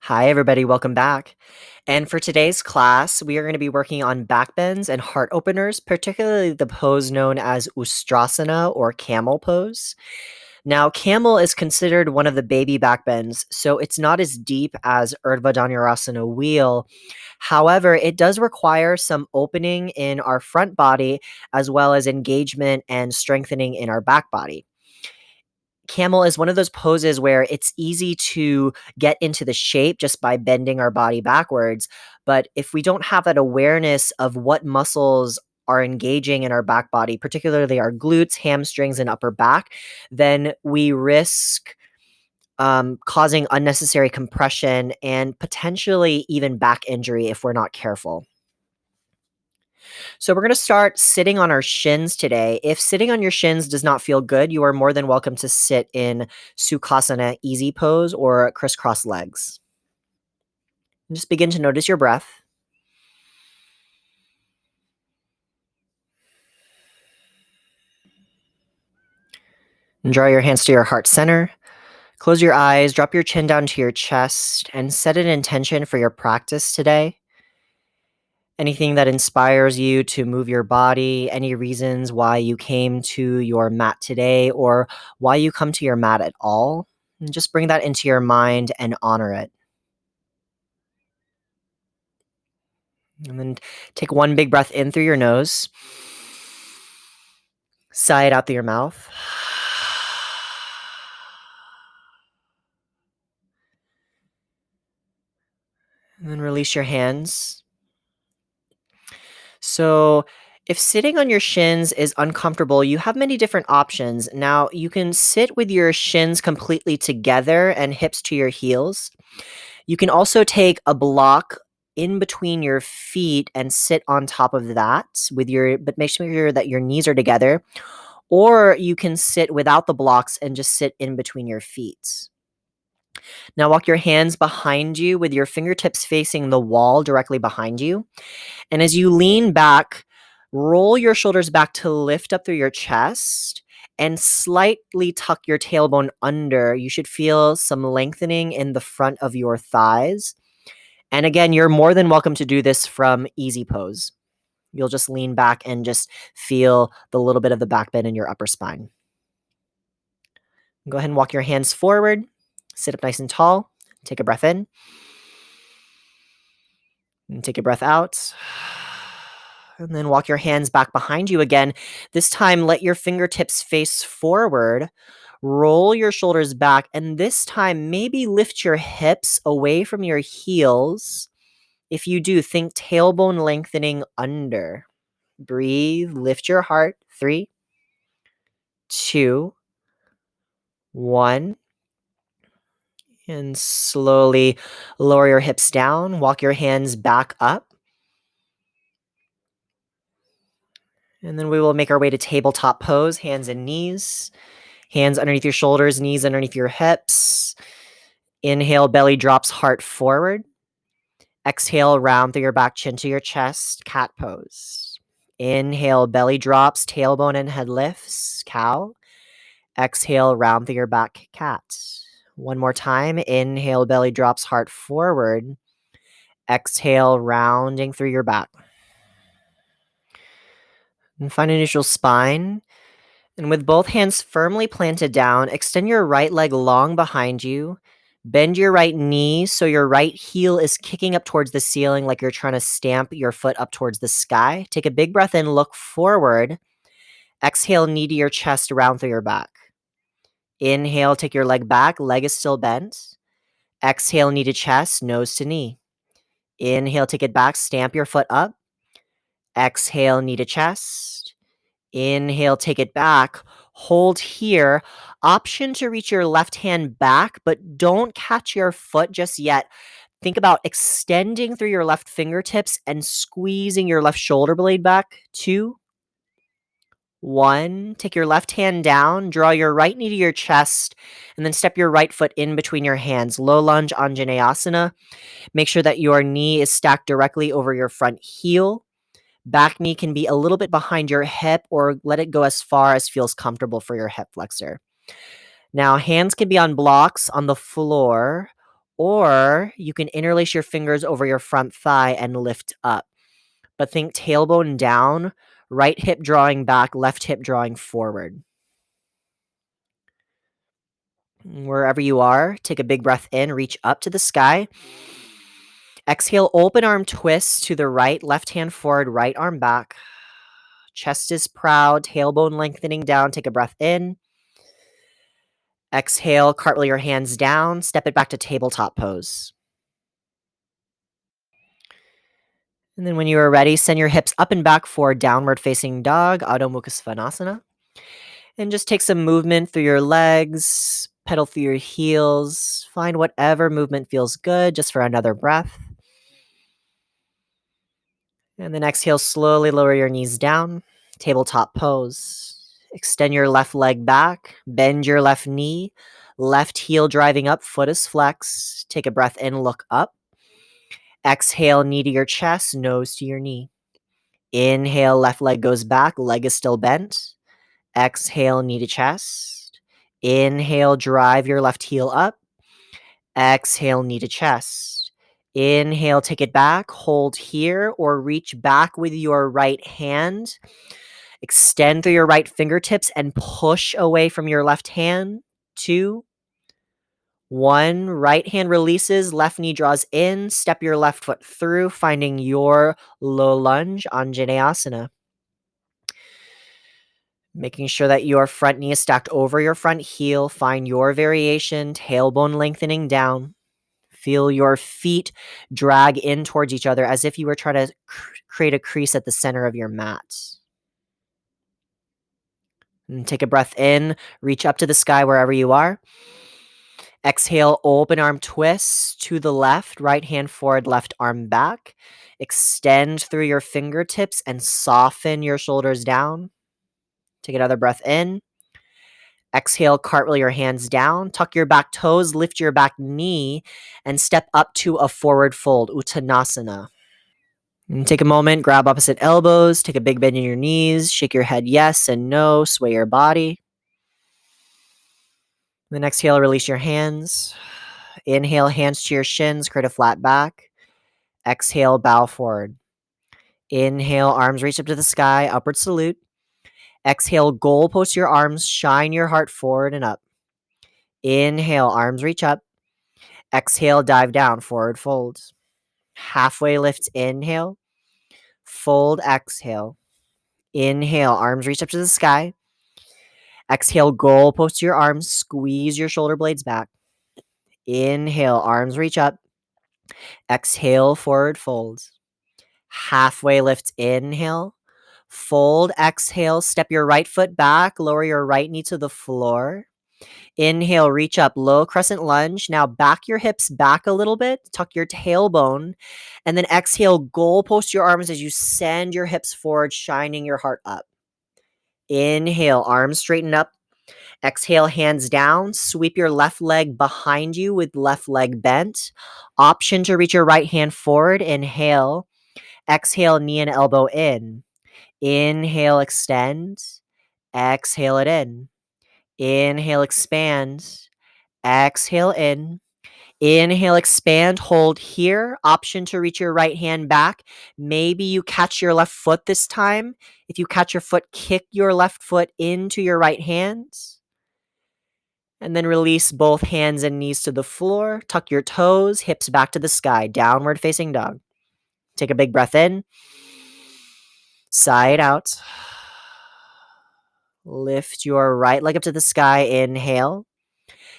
Hi, everybody. Welcome back. And for today's class, we are going to be working on backbends and heart openers, particularly the pose known as Ustrasana or camel pose. Now, camel is considered one of the baby backbends, so it's not as deep as Urdhva Dhanurasana wheel. However, it does require some opening in our front body as well as engagement and strengthening in our back body. Camel is one of those poses where it's easy to get into the shape just by bending our body backwards. But if we don't have that awareness of what muscles are engaging in our back body, particularly our glutes, hamstrings, and upper back, then we risk causing unnecessary compression and potentially even back injury if we're not careful. So we're going to start sitting on our shins today. If sitting on your shins does not feel good, you are more than welcome to sit in Sukhasana easy pose or crisscross legs. And just begin to notice your breath. And draw your hands to your heart center. Close your eyes, drop your chin down to your chest, and set an intention for your practice today. Anything that inspires you to move your body, any reasons why you came to your mat today, or why you come to your mat at all, and just bring that into your mind and honor it. And then take one big breath in through your nose, sigh it out through your mouth. And then release your hands. So, if sitting on your shins is uncomfortable, you have many different options. Now, you can sit with your shins completely together and hips to your heels. You can also take a block in between your feet and sit on top of that but make sure that your knees are together. Or you can sit without the blocks and just sit in between your feet. Now walk your hands behind you with your fingertips facing the wall directly behind you. And as you lean back, roll your shoulders back to lift up through your chest and slightly tuck your tailbone under. You should feel some lengthening in the front of your thighs. And again, you're more than welcome to do this from easy pose. You'll just lean back and just feel the little bit of the back bend in your upper spine. Go ahead and walk your hands forward. Sit up nice and tall. Take a breath in. And take a breath out. And then walk your hands back behind you again. This time, let your fingertips face forward. Roll your shoulders back. And this time, maybe lift your hips away from your heels. If you do, think tailbone lengthening under. Breathe. Lift your heart. 3, 2, 1. And slowly lower your hips down. Walk your hands back up. And then we will make our way to tabletop pose, hands and knees. Hands underneath your shoulders, knees underneath your hips. Inhale, belly drops, heart forward. Exhale, round through your back, chin to your chest, cat pose. Inhale, belly drops, tailbone and head lifts, cow. Exhale, round through your back, cat. One more time. Inhale, belly drops, heart forward. Exhale, rounding through your back. And find a neutral spine. And with both hands firmly planted down, extend your right leg long behind you. Bend your right knee so your right heel is kicking up towards the ceiling like you're trying to stamp your foot up towards the sky. Take a big breath in, look forward. Exhale, knee to your chest, round through your back. Inhale, take your leg back, leg is still bent. Exhale, knee to chest, nose to knee. Inhale, take it back, stamp your foot up. Exhale, knee to chest. Inhale, take it back. Hold here. Option to reach your left hand back, but don't catch your foot just yet. Think about extending through your left fingertips and squeezing your left shoulder blade back. 2, 1. Take your left hand down, draw your right knee to your chest, and then step your right foot in between your hands. Low lunge, Anjaneyasana. Make sure that your knee is stacked directly over your front heel. Back knee can be a little bit behind your hip or let it go as far as feels comfortable for your hip flexor. Now, hands can be on blocks on the floor, Or you can interlace your fingers over your front thigh and lift up. But think tailbone down, right hip drawing back, left hip drawing forward. Wherever you are, take a big breath in, reach up to the sky. Exhale, open arm twist to the right, left hand forward, right arm back. Chest is proud, tailbone lengthening down. Take a breath in. Exhale, cartwheel your hands down, step it back to tabletop pose. And then when you are ready, send your hips up and back for downward facing dog, Adho Mukha Svanasana. And just take some movement through your legs, pedal through your heels. Find whatever movement feels good just for another breath. And then exhale, slowly lower your knees down, tabletop pose. Extend your left leg back, bend your left knee, left heel driving up, foot is flexed. Take a breath in, look up. Exhale, knee to your chest, nose to your knee. Inhale, left leg goes back, leg is still bent. Exhale, knee to chest. Inhale, drive your left heel up. Exhale, knee to chest. Inhale, take it back, hold here, or reach back with your right hand. Extend through your right fingertips and push away from your left hand. 2, 1. Right hand releases, left knee draws in. Step your left foot through, finding your low lunge, Anjaneyasana. Making sure that your front knee is stacked over your front heel. Find your variation, tailbone lengthening down. Feel your feet drag in towards each other as if you were trying to create a crease at the center of your mat. And take a breath in, reach up to the sky wherever you are. Exhale, open arm twist to the left, right hand forward, left arm back. Extend through your fingertips and soften your shoulders down. Take another breath in. Exhale, cartwheel your hands down, tuck your back toes, lift your back knee, and step up to a forward fold, Uttanasana. And take a moment, grab opposite elbows, take a big bend in your knees, shake your head yes and no, sway your body. Then exhale, release your hands. Inhale, hands to your shins, create a flat back. Exhale, bow forward. Inhale, arms reach up to the sky, upward salute. Exhale, goal post your arms, shine your heart forward and up. Inhale, arms reach up. Exhale, dive down, forward fold. Halfway lift, inhale. Fold, exhale. Inhale, arms reach up to the sky. Exhale, goal post your arms, squeeze your shoulder blades back. Inhale, arms reach up. Exhale, forward fold. Halfway lift, inhale. Fold, exhale, step your right foot back, lower your right knee to the floor. Inhale, reach up, low crescent lunge. Now back your hips back a little bit, tuck your tailbone, and then exhale, goal post your arms as you send your hips forward, shining your heart up. Inhale, arms straighten up. Exhale, hands down. Sweep your left leg behind you with left leg bent. Option to reach your right hand forward. Inhale. Exhale, knee and elbow in. Inhale, extend. Exhale it in. Inhale, expand. Exhale in. Inhale, expand, hold here. Option to reach your right hand back. Maybe you catch your left foot this time. If you catch your foot, kick your left foot into your right hand. And then release both hands and knees to the floor. Tuck your toes, hips back to the sky. Downward facing dog. Take a big breath in. Sigh it out. Lift your right leg up to the sky. Inhale.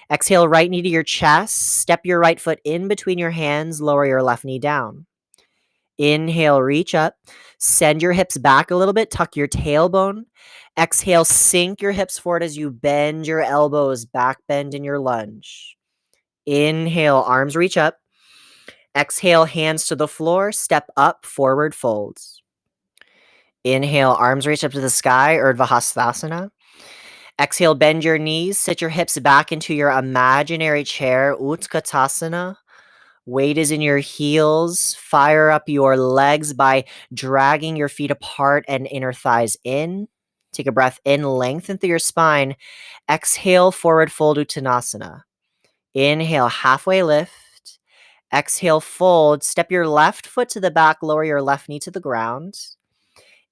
Exhale, right knee to your chest. Step your right foot in between your hands. Lower your left knee down. Inhale, reach up. Send your hips back a little bit. Tuck your tailbone. Exhale, sink your hips forward as you bend your elbows. Back bend in your lunge. Inhale, arms reach up. Exhale, hands to the floor. Step up, forward folds. Inhale, arms reach up to the sky, Urdhva Dhanurasana. Exhale, bend your knees. Sit your hips back into your imaginary chair, Utkatasana. Weight is in your heels. Fire up your legs by dragging your feet apart and inner thighs in. Take a breath in, lengthen through your spine. Exhale, forward fold Uttanasana. Inhale, halfway lift. Exhale, fold. Step your left foot to the back, lower your left knee to the ground.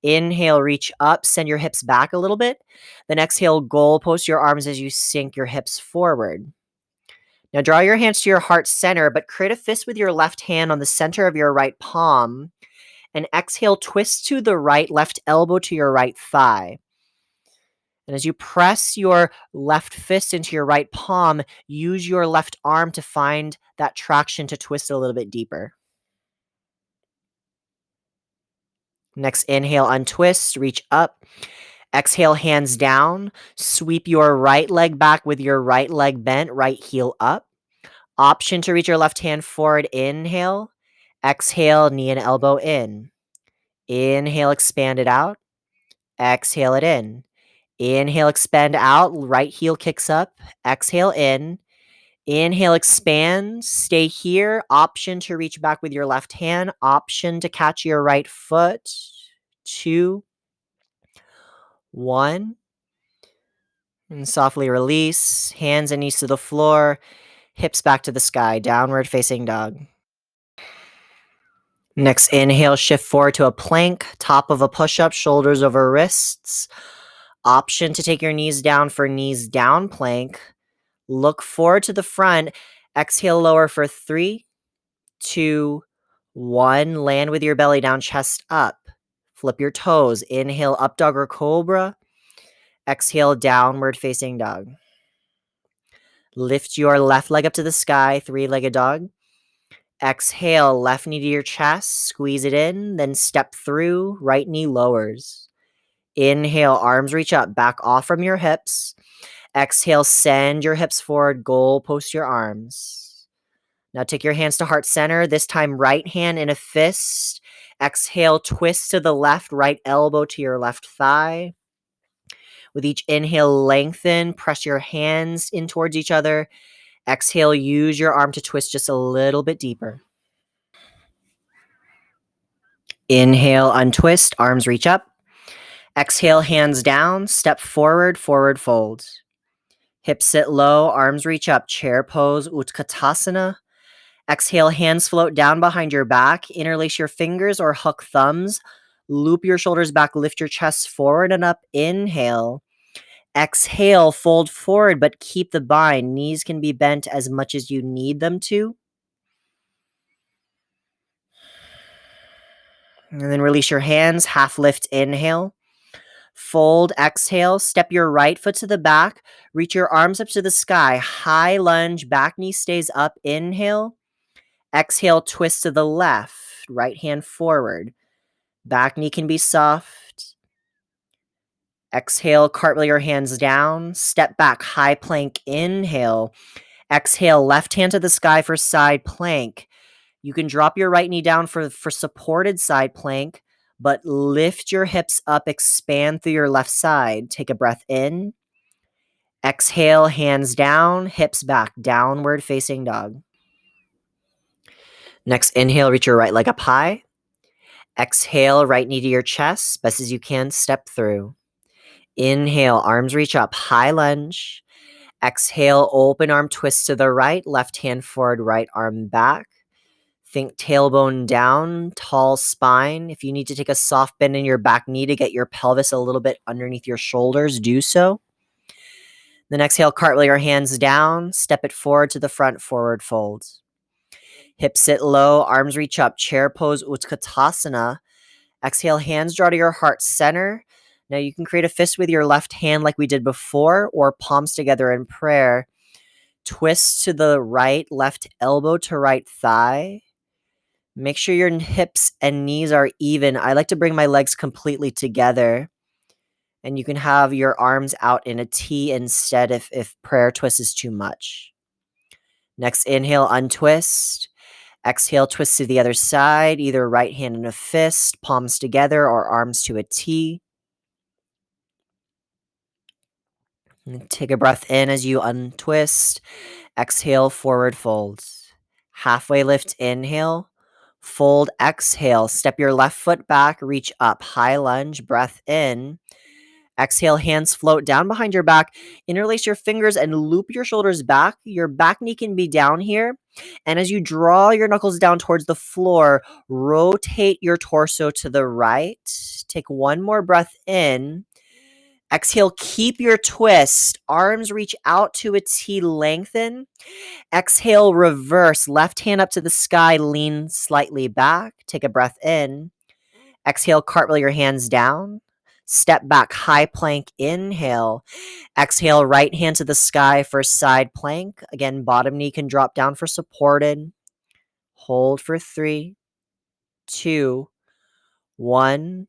Inhale, reach up, send your hips back a little bit. Then exhale, goalpost your arms as you sink your hips forward. Now draw your hands to your heart center, but create a fist with your left hand on the center of your right palm. And exhale, twist to the right, left elbow to your right thigh. And as you press your left fist into your right palm, use your left arm to find that traction to twist a little bit deeper. Next, inhale, untwist, reach up. Exhale, hands down. Sweep your right leg back with your right leg bent, right heel up. Option to reach your left hand forward. Inhale. Exhale, knee and elbow in. Inhale, expand it out. Exhale it in. Inhale, expand out. Right heel kicks up. Exhale in. Inhale, expand. Stay here. Option to reach back with your left hand. Option to catch your right foot. 2, 1. And softly release. Hands and knees to the floor. Hips back to the sky. Downward facing dog. Next, inhale, shift forward to a plank. Top of a push-up, shoulders over wrists. Option to take your knees down for knees down plank. Look forward to the front. Exhale, lower for 3, 2, 1. Land with your belly down, chest up. Flip your toes. Inhale, up dog or cobra. Exhale, downward facing dog. Lift your left leg up to the sky, 3-legged dog. Exhale, left knee to your chest, squeeze it in, then step through, right knee lowers. Inhale, arms reach up, back off from your hips. Exhale, send your hips forward, goal post your arms. Now take your hands to heart center, this time right hand in a fist. Exhale, twist to the left, right elbow to your left thigh. With each inhale, lengthen, press your hands in towards each other. Exhale, use your arm to twist just a little bit deeper. Inhale, untwist, arms reach up. Exhale, hands down, step forward, forward fold. Hips sit low, arms reach up, chair pose, Ustrasana. Exhale, hands float down behind your back, interlace your fingers or hook thumbs. Loop your shoulders back, lift your chest forward and up. Inhale. Exhale, fold forward, but keep the bind. Knees can be bent as much as you need them to. And then release your hands, half lift, inhale. Fold, exhale, step your right foot to the back, reach your arms up to the sky, high lunge, back knee stays up, inhale. Exhale, twist to the left, right hand forward. Back knee can be soft. Exhale, cartwheel your hands down, step back, high plank, inhale. Exhale, left hand to the sky for side plank. You can drop your right knee down for supported side plank, but lift your hips up, expand through your left side. Take a breath in. Exhale, hands down, hips back, downward facing dog. Next, inhale, reach your right leg up high. Exhale, right knee to your chest, best as you can, step through. Inhale, arms reach up, high lunge. Exhale, open arm twist to the right, left hand forward, right arm back. Think tailbone down, tall spine. If you need to take a soft bend in your back knee to get your pelvis a little bit underneath your shoulders, do so. Then exhale, cartwheel your hands down, step it forward to the front, forward fold. Hips sit low, arms reach up, chair pose, Ustrasana. Exhale, hands draw to your heart center. Now you can create a fist with your left hand like we did before, or palms together in prayer. Twist to the right, left elbow to right thigh. Make sure your hips and knees are even. I like to bring my legs completely together. And you can have your arms out in a T instead if prayer twist is too much. Next, inhale, untwist. Exhale, twist to the other side, either right hand in a fist, palms together, or arms to a T. And take a breath in as you untwist. Exhale, forward folds. Halfway lift, inhale. Fold, exhale. Step your left foot back, reach up. High lunge, breath in. Exhale, hands float down behind your back. Interlace your fingers and loop your shoulders back. Your back knee can be down here. And as you draw your knuckles down towards the floor, rotate your torso to the right. Take one more breath in. Exhale, keep your twist. Arms reach out to a T, lengthen. Exhale, reverse. Left hand up to the sky, lean slightly back. Take a breath in. Exhale, cartwheel your hands down. Step back, high plank, inhale. Exhale, right hand to the sky for side plank. Again, bottom knee can drop down for supported. Hold for 3, 2, 1.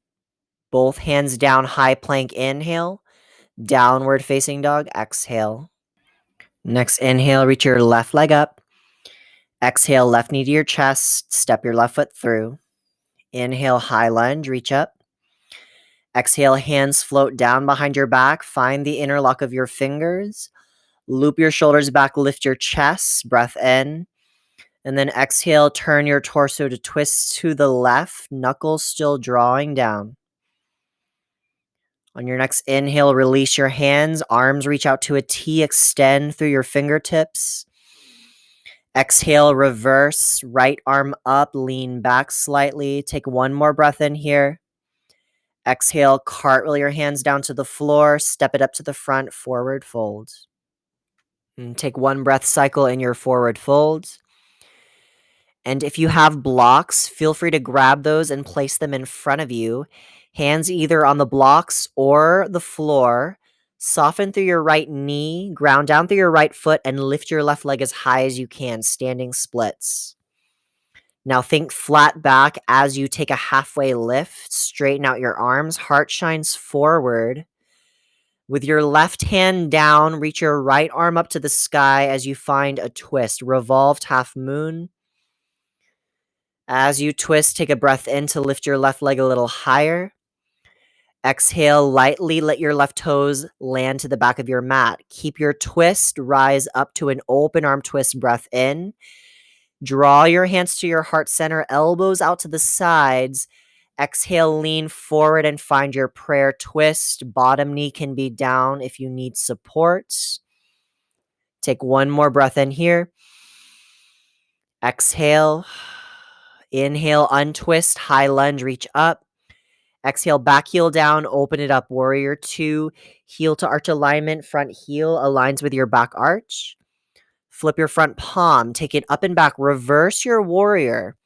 Both hands down, high plank, inhale. Downward facing dog, exhale. Next inhale, reach your left leg up. Exhale, left knee to your chest. Step your left foot through. Inhale, high lunge, reach up. Exhale, hands float down behind your back. Find the interlock of your fingers. Loop your shoulders back, lift your chest, breath in. And then exhale, turn your torso to twist to the left, knuckles still drawing down. On your next inhale, release your hands, arms reach out to a T, extend through your fingertips. Exhale, reverse, right arm up, lean back slightly. Take one more breath in here. Exhale, cartwheel your hands down to the floor, step it up to the front, forward fold. And take one breath cycle in your forward fold. And if you have blocks, feel free to grab those and place them in front of you. Hands either on the blocks or the floor. Soften through your right knee, ground down through your right foot, and lift your left leg as high as you can, standing splits. Now think flat back as you take a halfway lift. Straighten out your arms. Heart shines forward. With your left hand down, reach your right arm up to the sky as you find a twist. Revolved half moon. As you twist, take a breath in to lift your left leg a little higher. Exhale, lightly let your left toes land to the back of your mat. Keep your twist, rise up to an open arm twist, breath in. Draw your hands to your heart center, elbows out to the sides. Exhale, lean forward and find your prayer twist. Bottom knee can be down if you need support. Take one more breath in here. Exhale. Inhale, untwist, high lunge, reach up. Exhale, back heel down, open it up. Warrior 2, heel to arch alignment, front heel aligns with your back arch. Flip your front palm, take it up and back, reverse your warrior.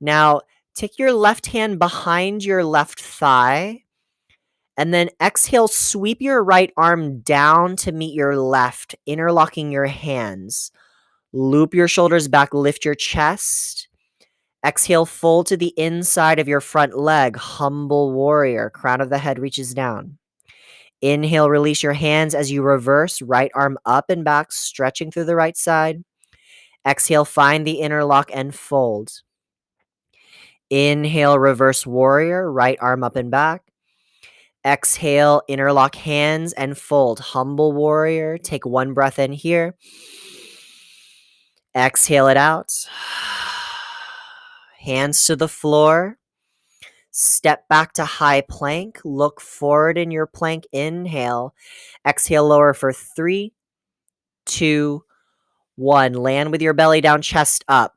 Now, take your left hand behind your left thigh, and then exhale, sweep your right arm down to meet your left, interlocking your hands. Loop your shoulders back, lift your chest. Exhale, fold to the inside of your front leg, humble warrior. Crown of the head reaches down. Inhale, release your hands as you reverse, right arm up and back, stretching through the right side. Exhale, find the interlock and fold. Inhale, reverse warrior, right arm up and back. Exhale, interlock hands and fold. Humble warrior. Take one breath in here. Exhale it out. Hands to the floor. Step back to high plank. Look forward in your plank. Inhale. Exhale, lower for 3, 2, 1. Land with your belly down, chest up.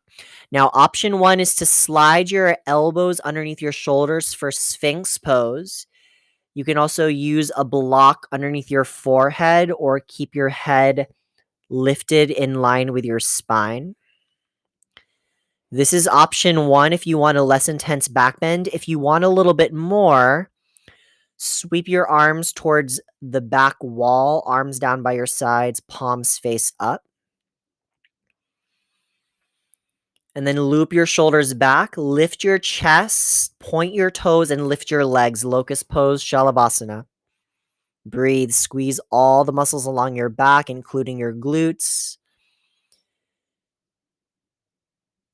Now, option 1 is to slide your elbows underneath your shoulders for Sphinx pose. You can also use a block underneath your forehead or keep your head lifted in line with your spine. This is option 1 if you want a less intense back bend. If you want a little bit more, sweep your arms towards the back wall, arms down by your sides, palms face up. And then loop your shoulders back, lift your chest, point your toes, and lift your legs. Locust pose, Shalabhasana. Breathe, squeeze all the muscles along your back, including your glutes.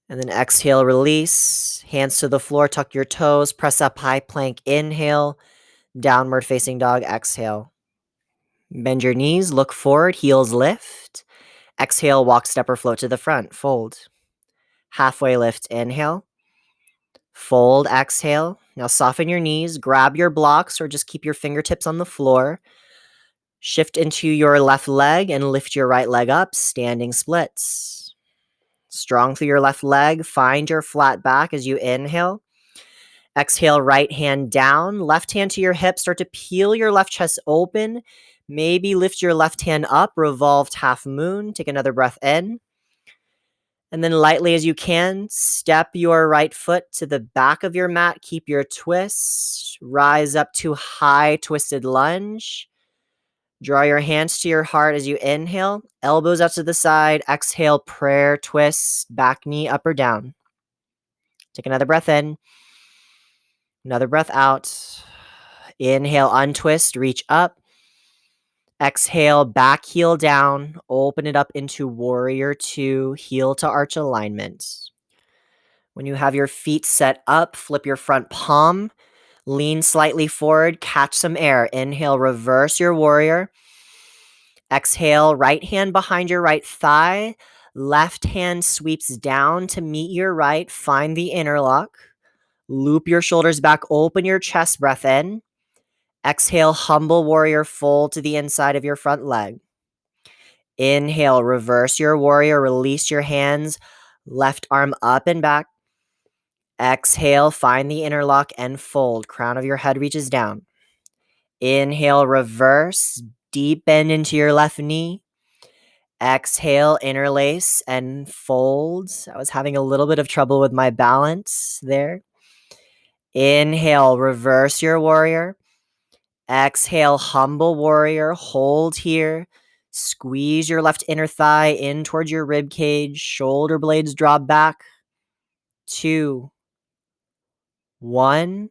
And then exhale, release. Hands to the floor, tuck your toes, press up, high plank, inhale. Downward facing dog, exhale. Bend your knees, look forward, heels lift. Exhale, walk, step, or float to the front, fold. Halfway lift, inhale. Fold, exhale. Now soften your knees, grab your blocks, or just keep your fingertips on the floor. Shift into your left leg and lift your right leg up, standing splits. Strong through your left leg. Find your flat back as you inhale. Exhale, right hand down, left hand to your hip. Start to peel your left chest open. Maybe lift your left hand up, revolved half moon. Take another breath in. And then lightly as you can, step your right foot to the back of your mat. Keep your twist. Rise up to high twisted lunge. Draw your hands to your heart as you inhale. Elbows out to the side. Exhale, prayer twist. Back knee up or down. Take another breath in. Another breath out. Inhale, untwist, reach up. Exhale, back heel down. Open it up into warrior two, heel to arch alignment. When you have your feet set up, flip your front palm. Lean slightly forward, catch some air. Inhale, reverse your warrior. Exhale, right hand behind your right thigh. Left hand sweeps down to meet your right. Find the interlock. Loop your shoulders back, open your chest, breath in. Exhale, humble warrior, fold to the inside of your front leg. Inhale, reverse your warrior, release your hands, left arm up and back. Exhale, find the interlock and fold. Crown of your head reaches down. Inhale, reverse, deep bend into your left knee. Exhale, interlace and fold. I was having a little bit of trouble with my balance there. Inhale, reverse your warrior. Exhale, humble warrior, hold here. Squeeze your left inner thigh in towards your rib cage. Shoulder blades drop back. 2, 1.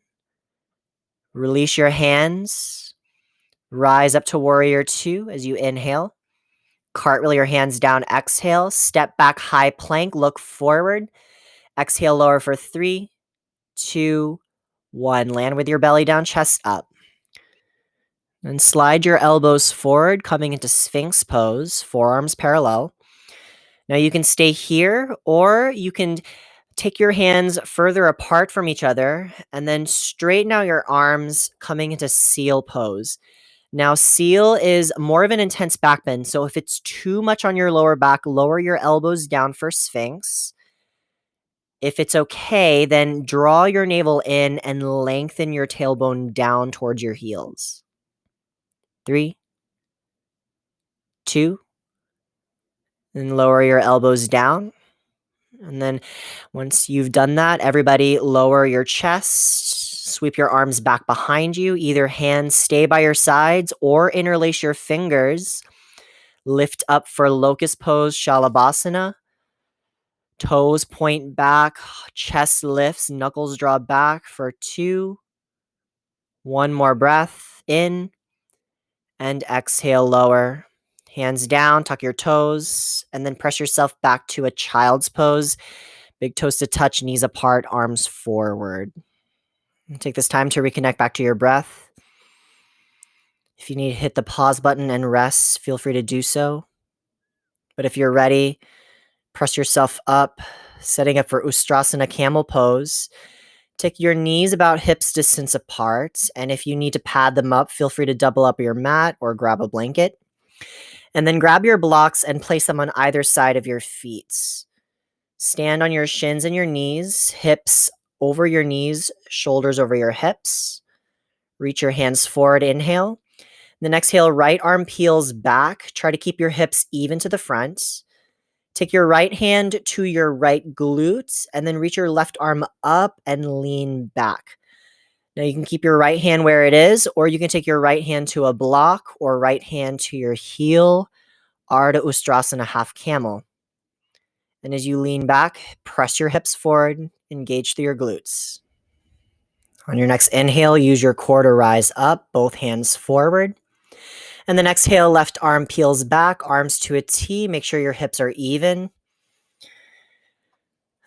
Release your hands. Rise up to warrior 2 as you inhale. Cartwheel your hands down, exhale. Step back, high plank, look forward. Exhale, lower for 3, 2, 1. Land with your belly down, chest up. And slide your elbows forward, coming into Sphinx pose, forearms parallel. Now you can stay here, or you can take your hands further apart from each other and then straighten out your arms, coming into seal pose. Now, seal is more of an intense back bend, so if it's too much on your lower back, lower your elbows down for Sphinx. If it's okay, then draw your navel in and lengthen your tailbone down towards your heels. 3, 2, and lower your elbows down. And then once you've done that, everybody lower your chest, sweep your arms back behind you. Either hands stay by your sides or interlace your fingers. Lift up for locust pose, Shalabhasana. Toes point back, chest lifts, knuckles draw back for 2. One more breath in and exhale, lower. Hands down, tuck your toes, and then press yourself back to a child's pose. Big toes to touch, knees apart, arms forward. And take this time to reconnect back to your breath. If you need to hit the pause button and rest, feel free to do so. But if you're ready, press yourself up, setting up for Ustrasana camel pose. Take your knees about hips distance apart, and if you need to pad them up, feel free to double up your mat or grab a blanket. And then grab your blocks and place them on either side of your feet. Stand on your shins and your knees, hips over your knees, shoulders over your hips. Reach your hands forward, inhale. Then exhale, right arm peels back. Try to keep your hips even to the front. Take your right hand to your right glute, and then reach your left arm up and lean back. Now you can keep your right hand where it is, or you can take your right hand to a block or right hand to your heel, Urdhva Ustrasana half camel. And as you lean back, press your hips forward, engage through your glutes. On your next inhale, use your core to rise up, both hands forward. And then exhale, left arm peels back, arms to a T. Make sure your hips are even.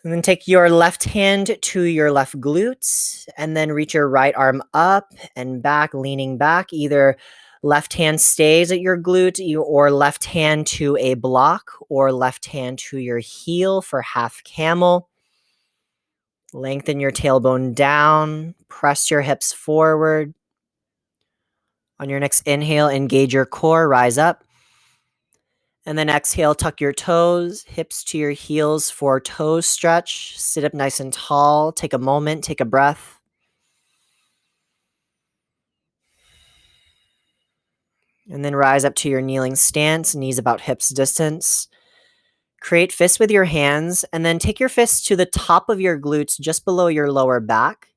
And then take your left hand to your left glutes, and then reach your right arm up and back, leaning back. Either left hand stays at your glute, or left hand to a block, or left hand to your heel for half camel. Lengthen your tailbone down, press your hips forward. On your next inhale, engage your core, rise up. And then exhale, tuck your toes, hips to your heels for toe stretch. Sit up nice and tall. Take a moment, take a breath. And then rise up to your kneeling stance, knees about hips distance. Create fists with your hands, and then take your fists to the top of your glutes, just below your lower back.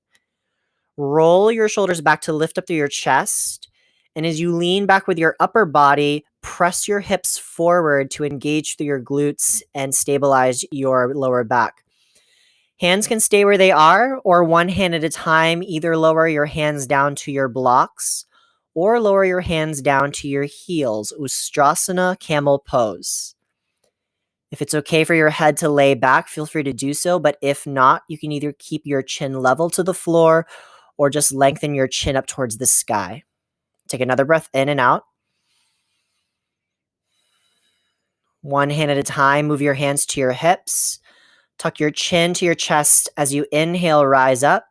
Roll your shoulders back to lift up through your chest. And as you lean back with your upper body, press your hips forward to engage through your glutes and stabilize your lower back. Hands can stay where they are, or one hand at a time, either lower your hands down to your blocks or lower your hands down to your heels. Ustrasana, camel pose. If it's okay for your head to lay back, feel free to do so. But if not, you can either keep your chin level to the floor or just lengthen your chin up towards the sky. Take another breath in and out. One hand at a time, move your hands to your hips. Tuck your chin to your chest as you inhale, rise up.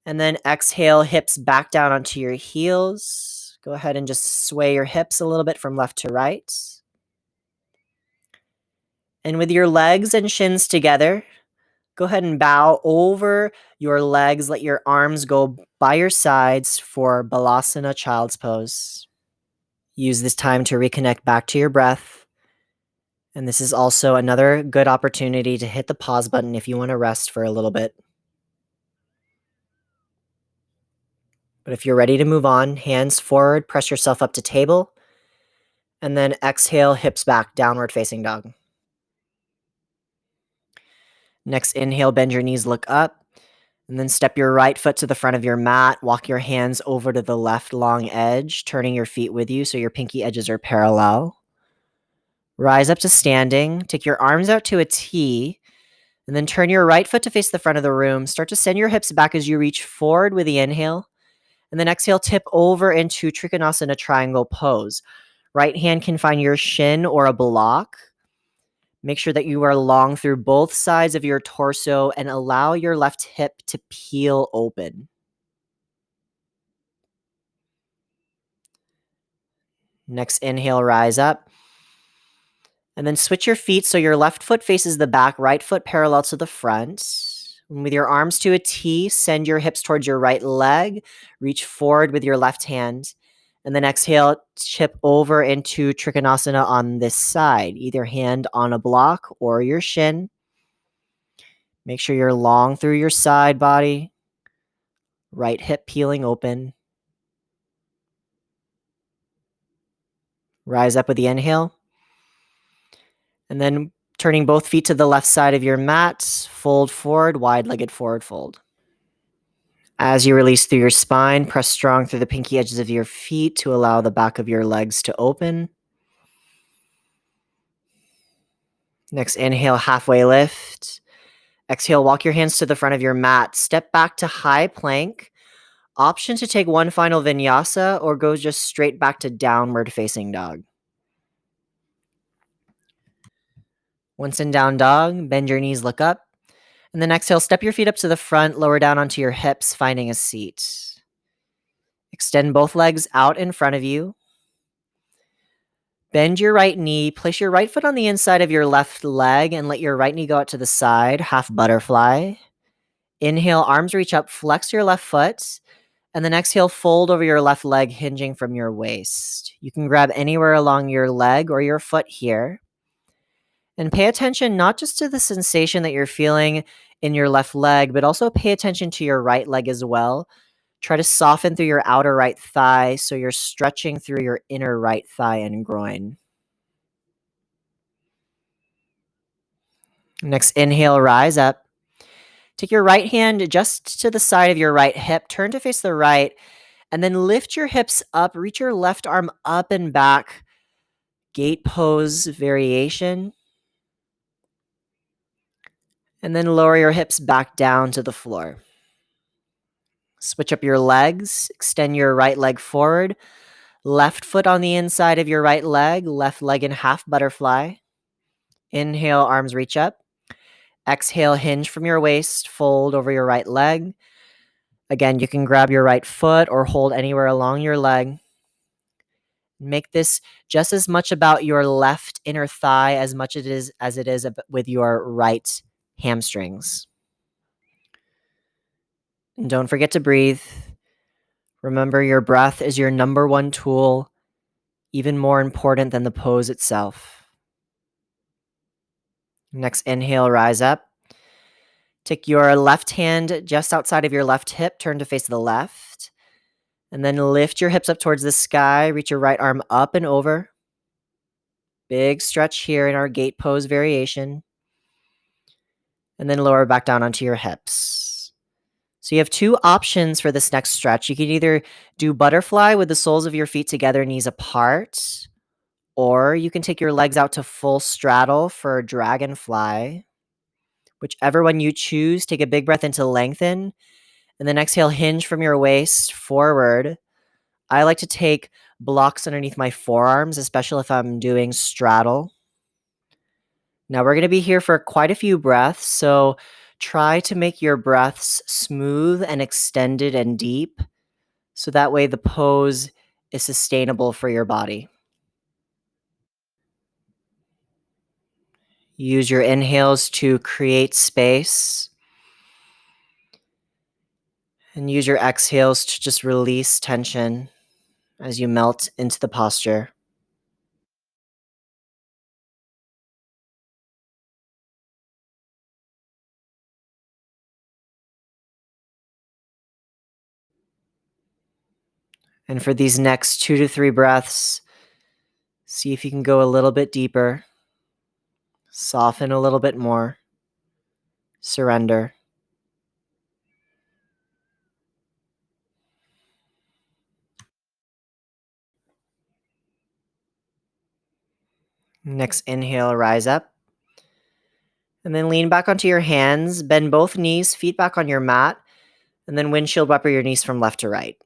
And then exhale, hips back down onto your heels. Go ahead and just sway your hips a little bit from left to right. And with your legs and shins together, go ahead and bow over your legs. Let your arms go by your sides for Balasana, child's pose. Use this time to reconnect back to your breath. And this is also another good opportunity to hit the pause button if you want to rest for a little bit. But if you're ready to move on, hands forward, press yourself up to table. And then exhale, hips back, downward facing dog. Next inhale, bend your knees, look up. And then step your right foot to the front of your mat. Walk your hands over to the left long edge, turning your feet with you so your pinky edges are parallel. Rise up to standing. Take your arms out to a T. And then turn your right foot to face the front of the room. Start to send your hips back as you reach forward with the inhale. And then exhale, tip over into Trikonasana triangle pose. Right hand can find your shin or a block. Make sure that you are long through both sides of your torso and allow your left hip to peel open. Next inhale, rise up. And then switch your feet so your left foot faces the back, right foot parallel to the front. And with your arms to a T, send your hips towards your right leg. Reach forward with your left hand. And then exhale, chip over into Trikonasana on this side, either hand on a block or your shin. Make sure you're long through your side body. Right hip peeling open. Rise up with the inhale. And then turning both feet to the left side of your mat, fold forward, wide-legged forward fold. As you release through your spine, press strong through the pinky edges of your feet to allow the back of your legs to open. Next, inhale, halfway lift. Exhale, walk your hands to the front of your mat. Step back to high plank. Option to take one final vinyasa or go just straight back to downward facing dog. Once in down dog, bend your knees, look up. And then exhale, step your feet up to the front, lower down onto your hips, finding a seat. Extend both legs out in front of you. Bend your right knee, place your right foot on the inside of your left leg, and let your right knee go out to the side, half butterfly. Inhale, arms reach up, flex your left foot, and then exhale, fold over your left leg, hinging from your waist. You can grab anywhere along your leg or your foot here. And pay attention not just to the sensation that you're feeling in your left leg, but also pay attention to your right leg as well. Try to soften through your outer right thigh so you're stretching through your inner right thigh and groin. Next, inhale, rise up. Take your right hand just to the side of your right hip, turn to face the right, and then lift your hips up, reach your left arm up and back. Gate pose variation. And then lower your hips back down to the floor. Switch up your legs, extend your right leg forward, left foot on the inside of your right leg, left leg in half butterfly. Inhale, arms reach up. Exhale, hinge from your waist, fold over your right leg. Again, you can grab your right foot or hold anywhere along your leg. Make this just as much about your left inner thigh as much as it is with your right hamstrings. And don't forget to breathe. Remember, your breath is your number one tool, even more important than the pose itself. Next, inhale, rise up. Take your left hand just outside of your left hip, turn to face the left, and then lift your hips up towards the sky. Reach your right arm up and over. Big stretch here in our gate pose variation. And then lower back down onto your hips. So you have two options for this next stretch. You can either do butterfly with the soles of your feet together, knees apart, or you can take your legs out to full straddle for dragonfly. Whichever one you choose, take a big breath in to lengthen, and then exhale, hinge from your waist forward. I like to take blocks underneath my forearms, especially if I'm doing straddle. Now we're going to be here for quite a few breaths, so try to make your breaths smooth and extended and deep, so that way the pose is sustainable for your body. Use your inhales to create space, and use your exhales to just release tension as you melt into the posture. And for these next 2 to 3 breaths, see if you can go a little bit deeper, soften a little bit more, surrender. Next inhale, rise up. And then lean back onto your hands, bend both knees, feet back on your mat, and then windshield wiper your knees from left to right.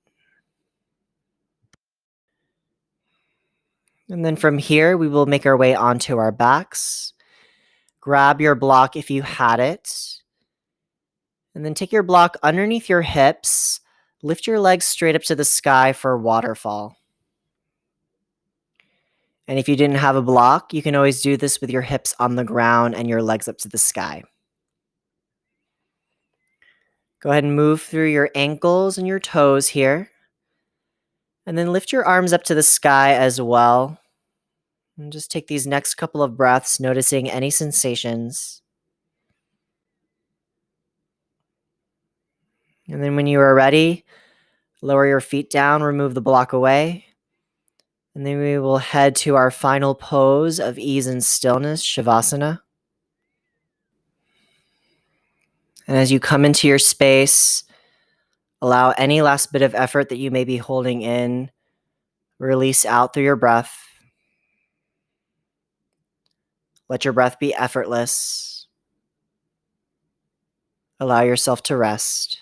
And then from here, we will make our way onto our backs. Grab your block if you had it. And then take your block underneath your hips. Lift your legs straight up to the sky for waterfall. And if you didn't have a block, you can always do this with your hips on the ground and your legs up to the sky. Go ahead and move through your ankles and your toes here. And then lift your arms up to the sky as well. And just take these next couple of breaths, noticing any sensations. And then when you are ready, lower your feet down, remove the block away. And then we will head to our final pose of ease and stillness, Shavasana. And as you come into your space, allow any last bit of effort that you may be holding in, release out through your breath. Let your breath be effortless. Allow yourself to rest.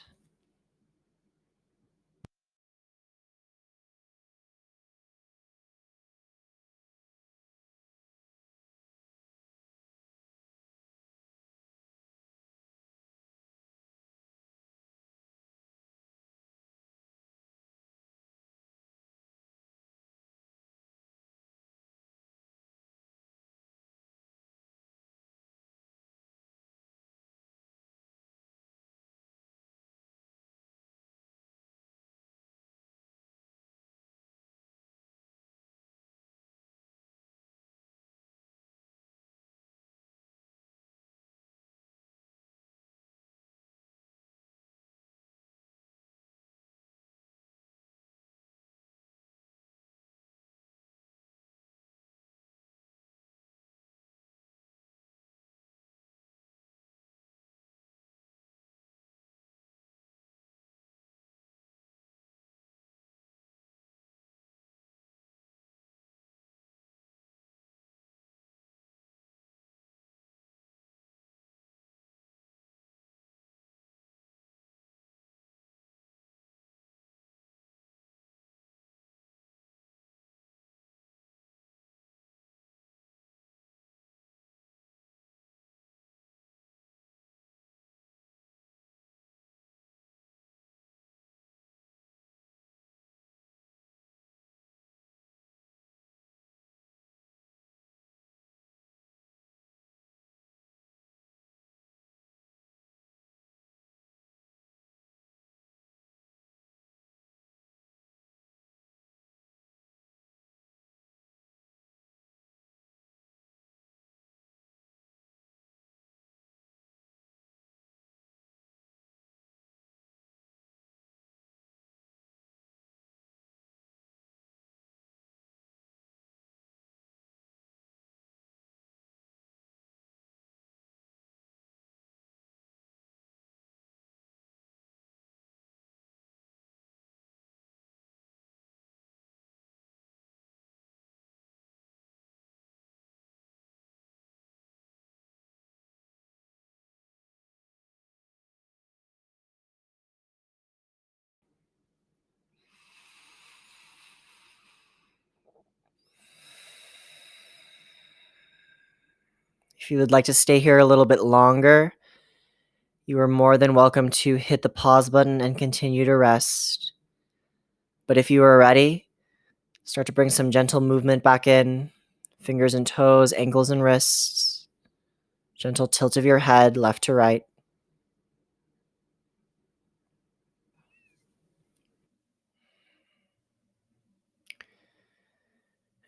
If you would like to stay here a little bit longer, you are more than welcome to hit the pause button and continue to rest. But if you are ready, start to bring some gentle movement back in, fingers and toes, ankles and wrists, gentle tilt of your head left to right.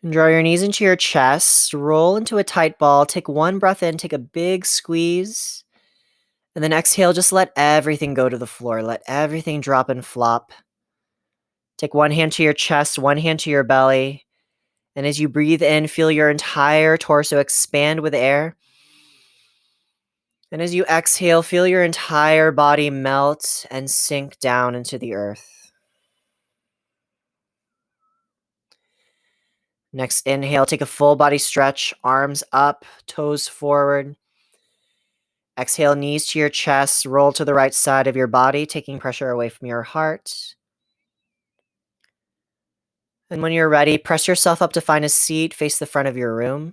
And draw your knees into your chest, roll into a tight ball, take one breath in, take a big squeeze, and then exhale, just let everything go to the floor. Let everything drop and flop. Take one hand to your chest, one hand to your belly, and as you breathe in, feel your entire torso expand with air. And as you exhale, feel your entire body melt and sink down into the earth. Next inhale, take a full body stretch, arms up, toes forward. Exhale, knees to your chest, roll to the right side of your body, taking pressure away from your heart. And when you're ready, press yourself up to find a seat, face the front of your room.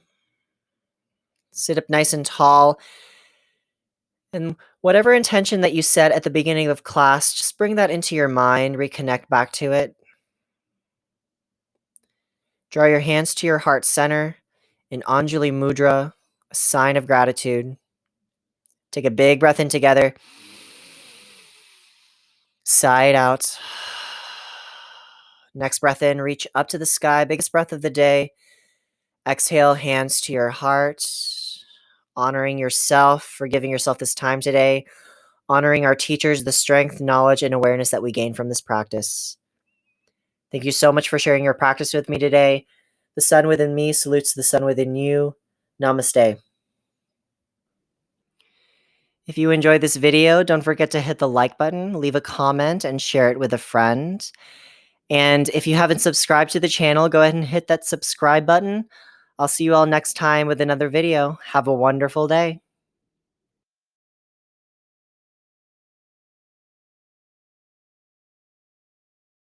Sit up nice and tall. And whatever intention that you set at the beginning of class, just bring that into your mind, reconnect back to it. Draw your hands to your heart center in Anjali Mudra, a sign of gratitude. Take a big breath in together. Sigh it out. Next breath in, reach up to the sky, biggest breath of the day. Exhale, hands to your heart, honoring yourself for giving yourself this time today, honoring our teachers, the strength, knowledge, and awareness that we gain from this practice. Thank you so much for sharing your practice with me today. The sun within me salutes the sun within you. Namaste. If you enjoyed this video, don't forget to hit the like button, leave a comment, and share it with a friend. And if you haven't subscribed to the channel, go ahead and hit that subscribe button. I'll see you all next time with another video. Have a wonderful day.